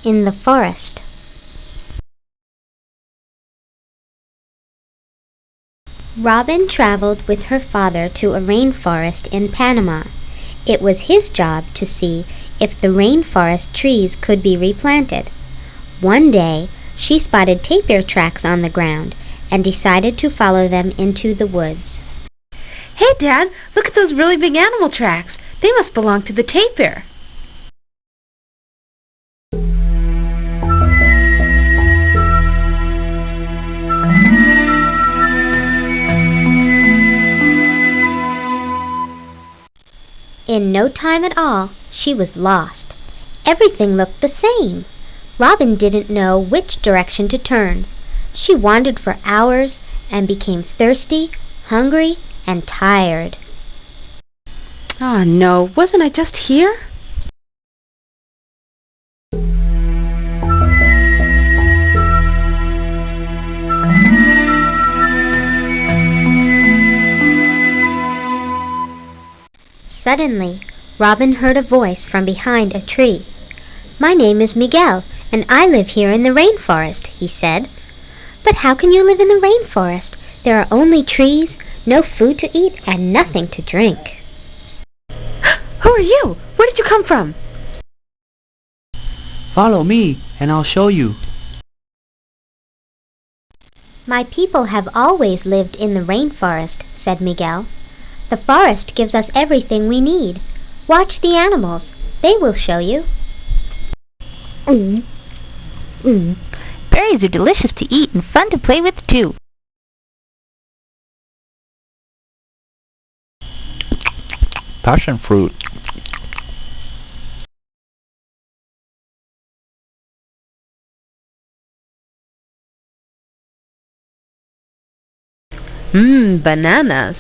in the forest. Robin traveled with her father to a rainforest in Panama. It was his job to see if the rainforest trees could be replanted. One day, she spotted tapir tracks on the ground and decided to follow them into the woods. Hey, Dad, look at those really big animal tracks. They must belong to the tapir. In no time at all, she was lost. Everything looked the same. Robin didn't know which direction to turn. She wandered for hours and became thirsty, hungry, and tired. Oh, no. Wasn't I just here? Suddenly, Robin heard a voice from behind a tree. "My name is Miguel, and I live here in the rainforest," he said. "But how can you live in the rainforest? There are only trees, no food to eat, and nothing to drink." Who are you? Where did you come from? Follow me, and I'll show you. "My people have always lived in the rainforest," said Miguel. "The forest gives us everything we need. Watch the animals. They will show you." Berries are delicious to eat and fun to play with, too. Passion fruit. Bananas.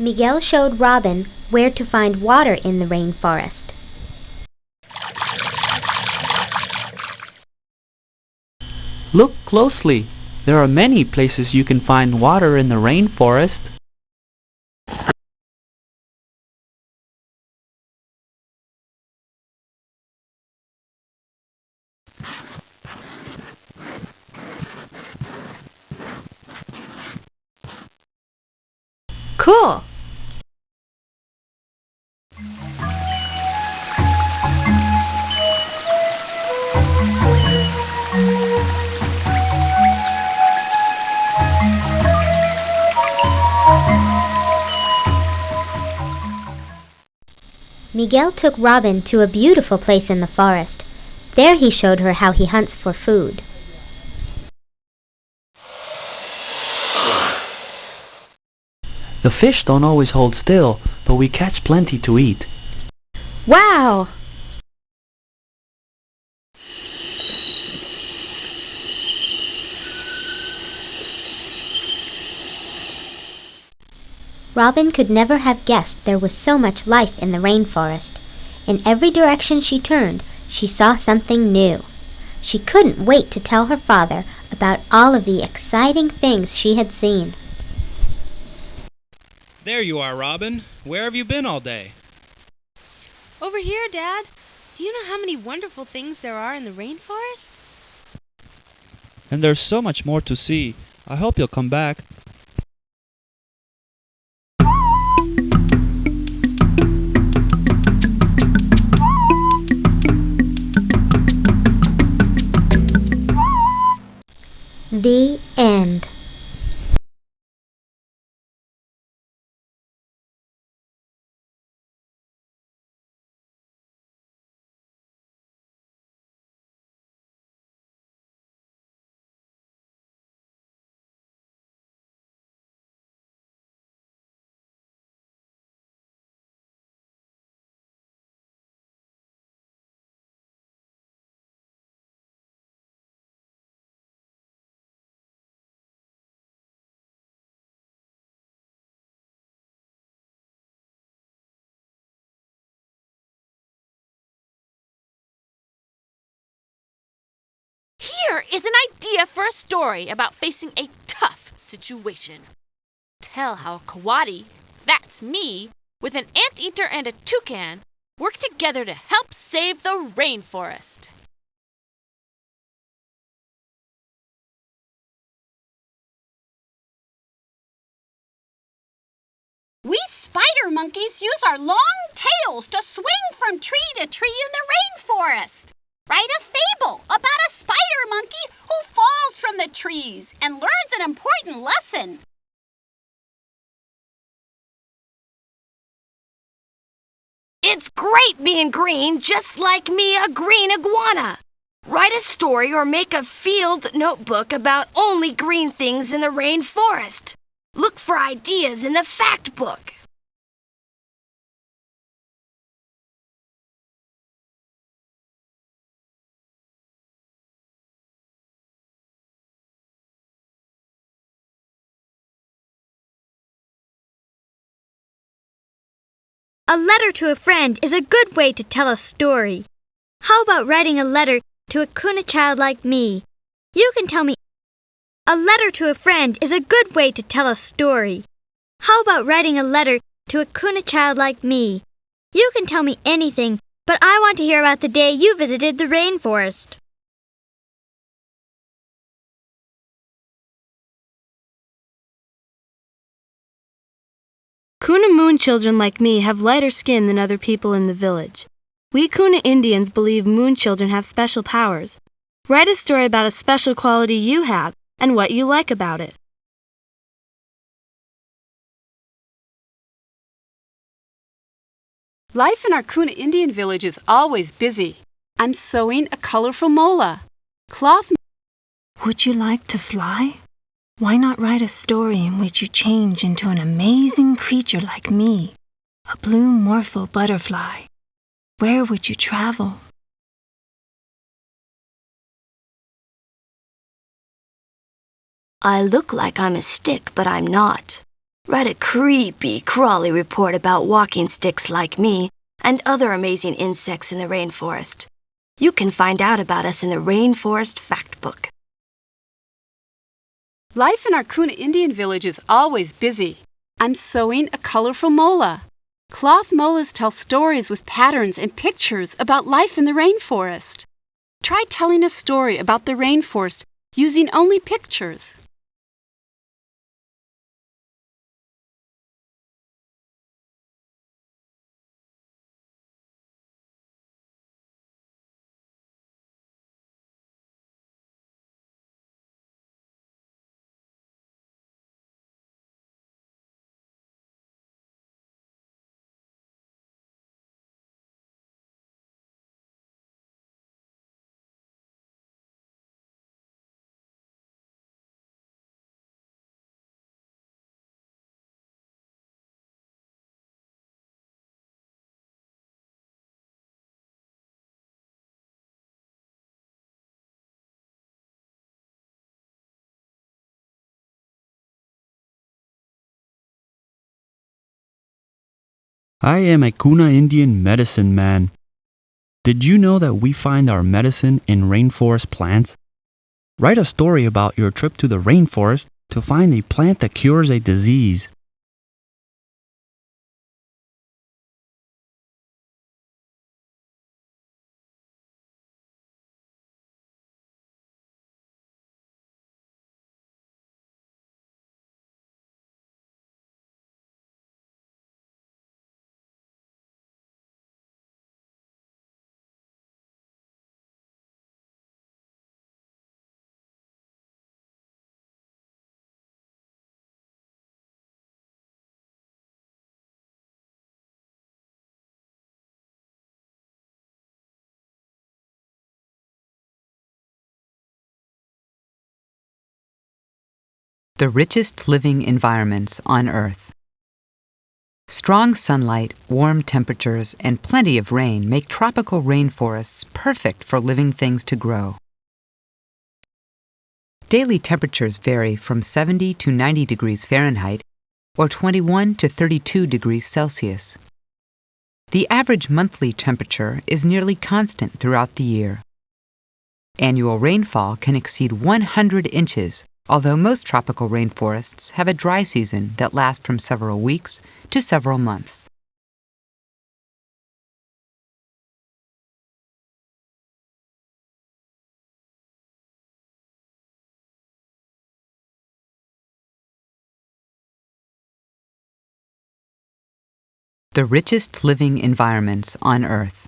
Miguel showed Robin where to find water in the rainforest. Look closely. There are many places you can find water in the rainforest. Cool. Miguel took Robin to a beautiful place in the forest. There he showed her how he hunts for food. The fish don't always hold still, but we catch plenty to eat. Wow! Robin could never have guessed there was so much life in the rainforest. In every direction she turned, she saw something new. She couldn't wait to tell her father about all of the exciting things she had seen. There you are, Robin. Where have you been all day? Over here, Dad. Do you know how many wonderful things there are in the rainforest? And there's so much more to see. I hope you'll come back. The end. is an idea for a story about facing a tough situation. Tell how a coati, that's me, with an anteater and a toucan, work together to help save the rainforest. We spider monkeys use our long tails to swing from tree to tree in the rainforest. Write a fable about a spider monkey who falls from the trees and learns an important lesson. It's great being green, just like me, a green iguana. Write a story or make a field notebook about only green things in the rainforest. Look for ideas in the fact book. A letter to a friend is a good way to tell a story. How about writing a letter to a Kuna child like me? You can tell me. A letter to a friend is a good way to tell a story. How about writing a letter to a Kuna child like me? You can tell me anything, but I want to hear about the day you visited the rainforest. Kuna moon children like me have lighter skin than other people in the village. We Kuna Indians believe moon children have special powers. Write a story about a special quality you have and what you like about it. Life in our Kuna Indian village is always busy. I'm sewing a colorful mola. Cloth. Would you like to fly? Why not write a story in which you change into an amazing creature like me, a blue morpho butterfly? Where would you travel? I look like I'm a stick, but I'm not. Write a creepy, crawly report about walking sticks like me and other amazing insects in the rainforest. You can find out about us in the Rainforest Fact Book. Life in our Kuna Indian village is always busy. I'm sewing a colorful mola. Cloth molas tell stories with patterns and pictures about life in the rainforest. Try telling a story about the rainforest using only pictures. I am a Kuna Indian medicine man. Did you know that we find our medicine in rainforest plants? Write a story about your trip to the rainforest to find a plant that cures a disease. The richest living environments on Earth. Strong sunlight, warm temperatures, and plenty of rain make tropical rainforests perfect for living things to grow. Daily temperatures vary from 70 to 90 degrees Fahrenheit or 21 to 32 degrees Celsius. The average monthly temperature is nearly constant throughout the year. Annual rainfall can exceed 100 inches, although most tropical rainforests have a dry season that lasts from several weeks to several months. The richest living environments on Earth.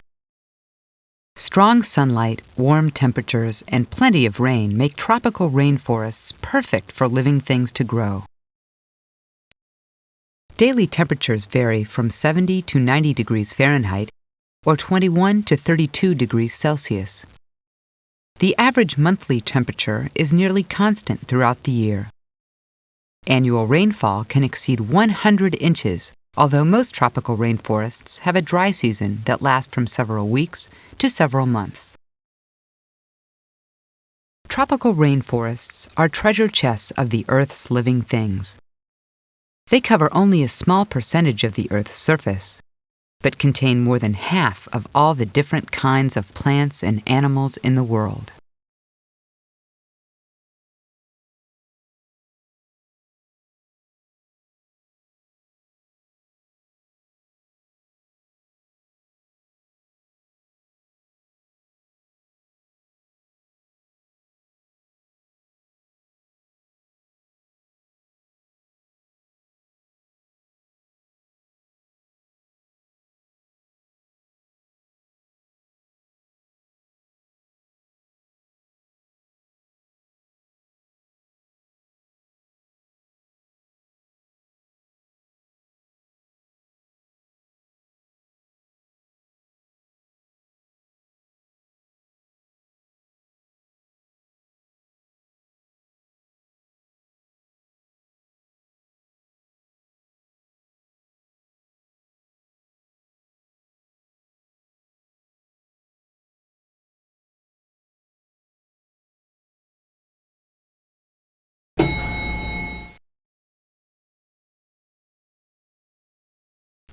Strong sunlight, warm temperatures, and plenty of rain make tropical rainforests perfect for living things to grow. Daily temperatures vary from 70 to 90 degrees Fahrenheit or 21 to 32 degrees Celsius. The average monthly temperature is nearly constant throughout the year. Annual rainfall can exceed 100 inches, although most tropical rainforests have a dry season that lasts from several weeks to several months. Tropical rainforests are treasure chests of the Earth's living things. They cover only a small percentage of the Earth's surface, but contain more than half of all the different kinds of plants and animals in the world.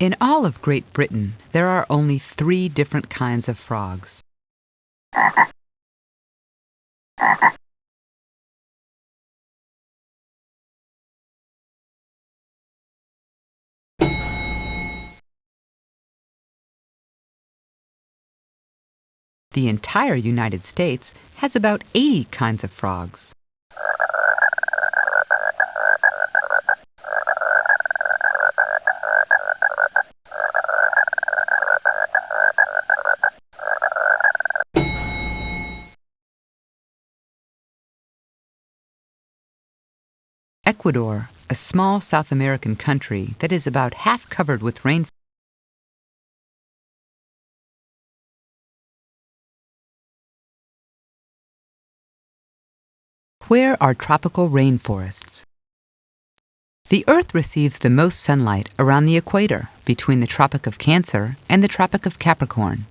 In all of Great Britain, there are only 3 different kinds of frogs. The entire United States has about 80 kinds of frogs. Ecuador, a small South American country that is about half covered with rainforest. Where are tropical rainforests? The Earth receives the most sunlight around the equator, between the Tropic of Cancer and the Tropic of Capricorn.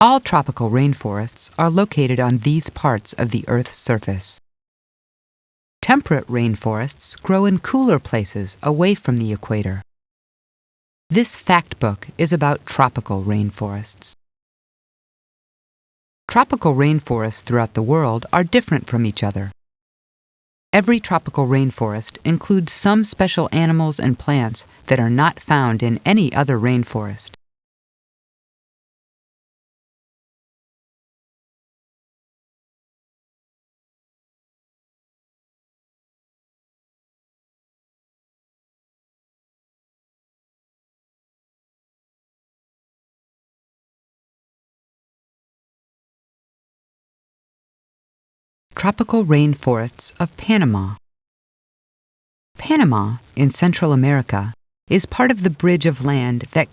All tropical rainforests are located on these parts of the Earth's surface. Temperate rainforests grow in cooler places away from the equator. This fact book is about tropical rainforests. Tropical rainforests throughout the world are different from each other. Every tropical rainforest includes some special animals and plants that are not found in any other rainforest. Tropical rainforests of Panama. Panama, in Central America, is part of the bridge of land that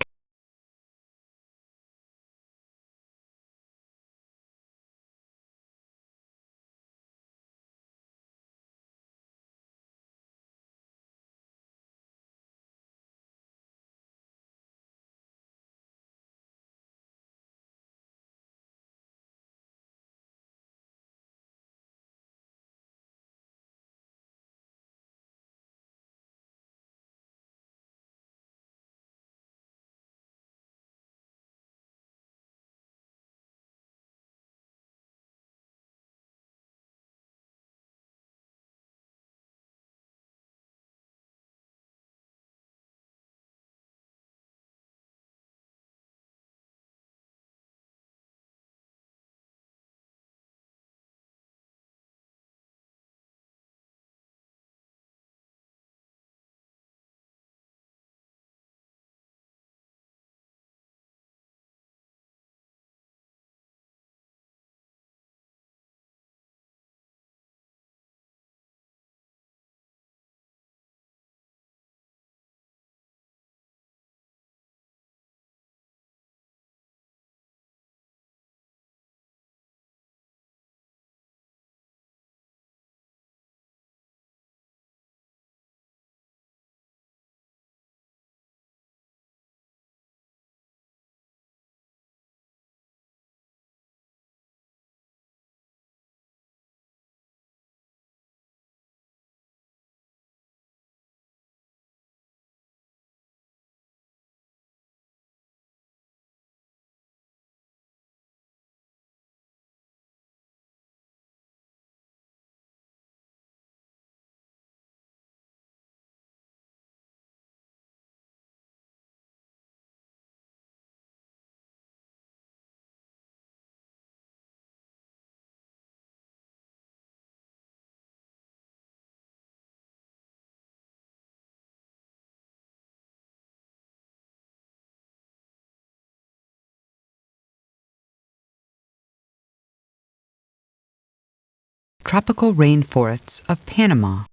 Tropical rainforests of Panama.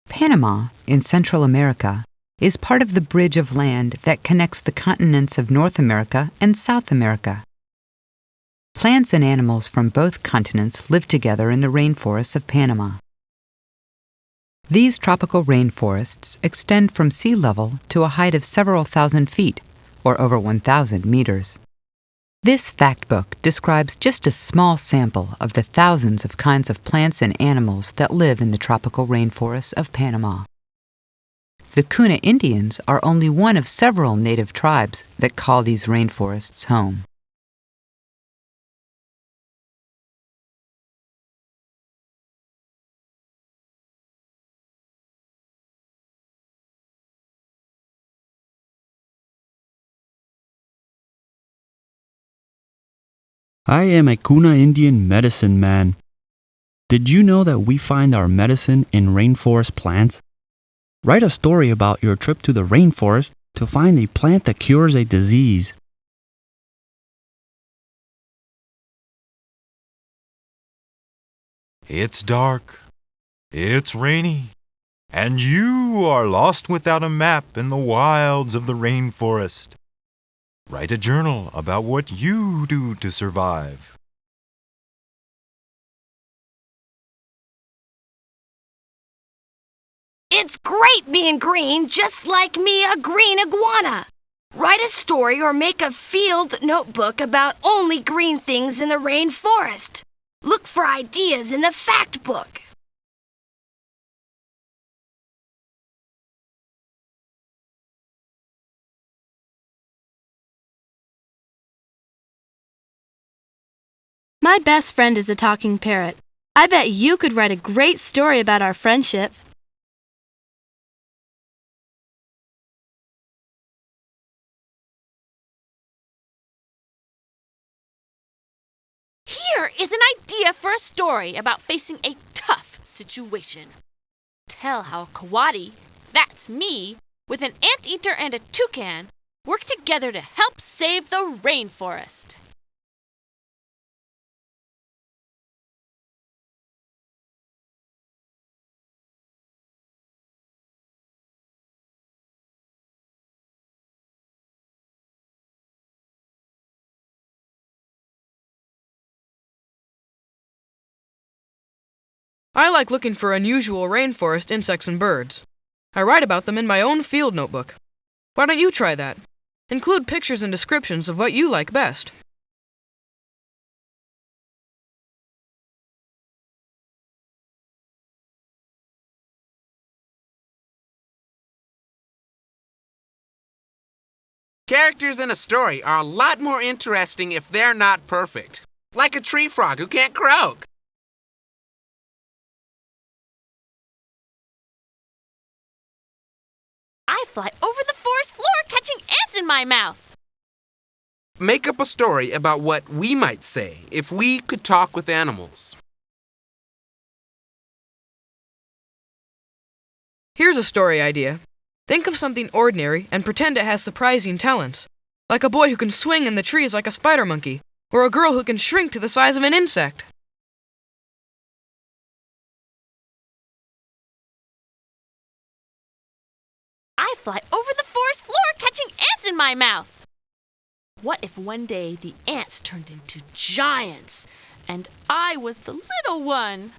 Panama, in Central America, is part of the bridge of land that connects the continents of North America and South America. Plants and animals from both continents live together in the rainforests of Panama. These tropical rainforests extend from sea level to a height of several thousand feet, or over 1,000 meters. This fact book describes just a small sample of the thousands of kinds of plants and animals that live in the tropical rainforests of Panama. The Kuna Indians are only one of several native tribes that call these rainforests home. I am a Kuna Indian medicine man. Did you know that we find our medicine in rainforest plants? Write a story about your trip to the rainforest to find a plant that cures a disease. It's dark, it's rainy, and you are lost without a map in the wilds of the rainforest. Write a journal about what you do to survive. It's great being green, just like me, a green iguana. Write a story or make a field notebook about only green things in the rainforest. Look for ideas in the fact book. My best friend is a talking parrot. I bet you could write a great story about our friendship. Here is an idea for a story about facing a tough situation. Tell how a coati, that's me, with an anteater and a toucan, work together to help save the rainforest. I like looking for unusual rainforest insects and birds. I write about them in my own field notebook. Why don't you try that? Include pictures and descriptions of what you like best. Characters in a story are a lot more interesting if they're not perfect. Like a tree frog who can't croak. I fly over the forest floor catching ants in my mouth. Make up a story about what we might say if we could talk with animals. Here's a story idea. Think of something ordinary and pretend it has surprising talents. Like a boy who can swing in the trees like a spider monkey, or a girl who can shrink to the size of an insect. I fly over the forest floor catching ants in my mouth. What if one day the ants turned into giants and I was the little one?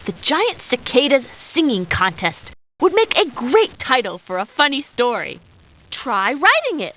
The giant cicadas singing contest would make a great title for a funny story. Try writing it.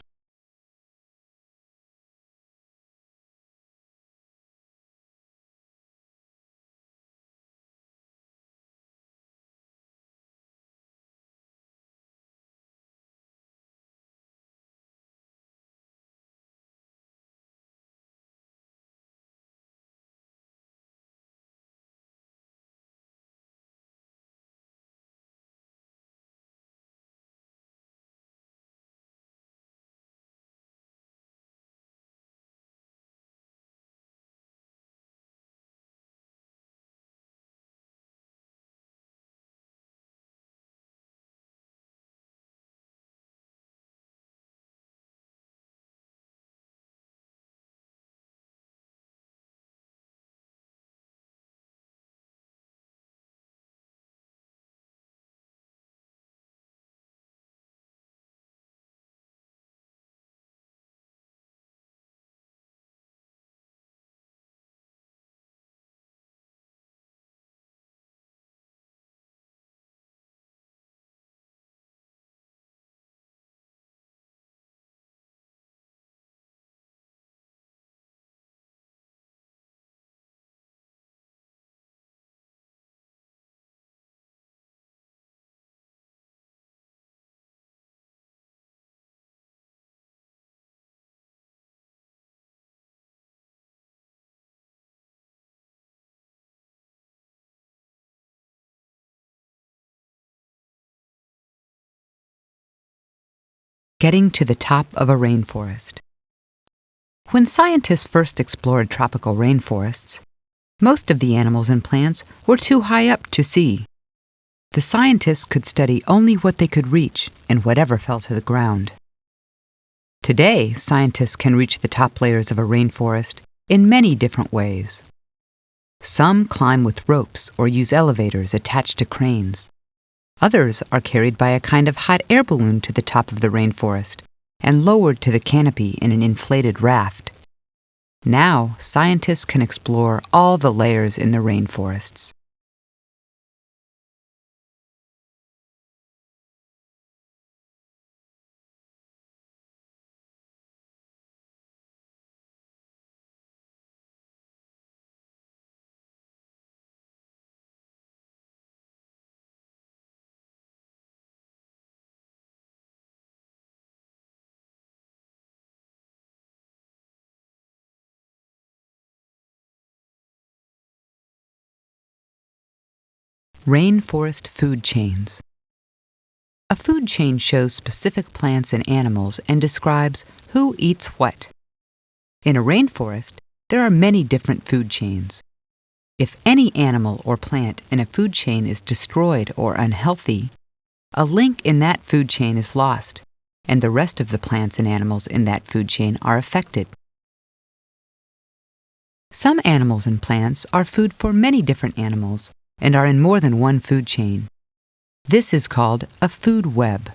Getting to the top of a rainforest. When scientists first explored tropical rainforests, most of the animals and plants were too high up to see. The scientists could study only what they could reach and whatever fell to the ground. Today, scientists can reach the top layers of a rainforest in many different ways. Some climb with ropes or use elevators attached to cranes. Others are carried by a kind of hot air balloon to the top of the rainforest and lowered to the canopy in an inflated raft. Now, scientists can explore all the layers in the rainforests. Rainforest food chains. A food chain shows specific plants and animals and describes who eats what. In a rainforest, there are many different food chains. If any animal or plant in a food chain is destroyed or unhealthy, a link in that food chain is lost, and the rest of the plants and animals in that food chain are affected. Some animals and plants are food for many different animals and are in more than one food chain. This is called a food web.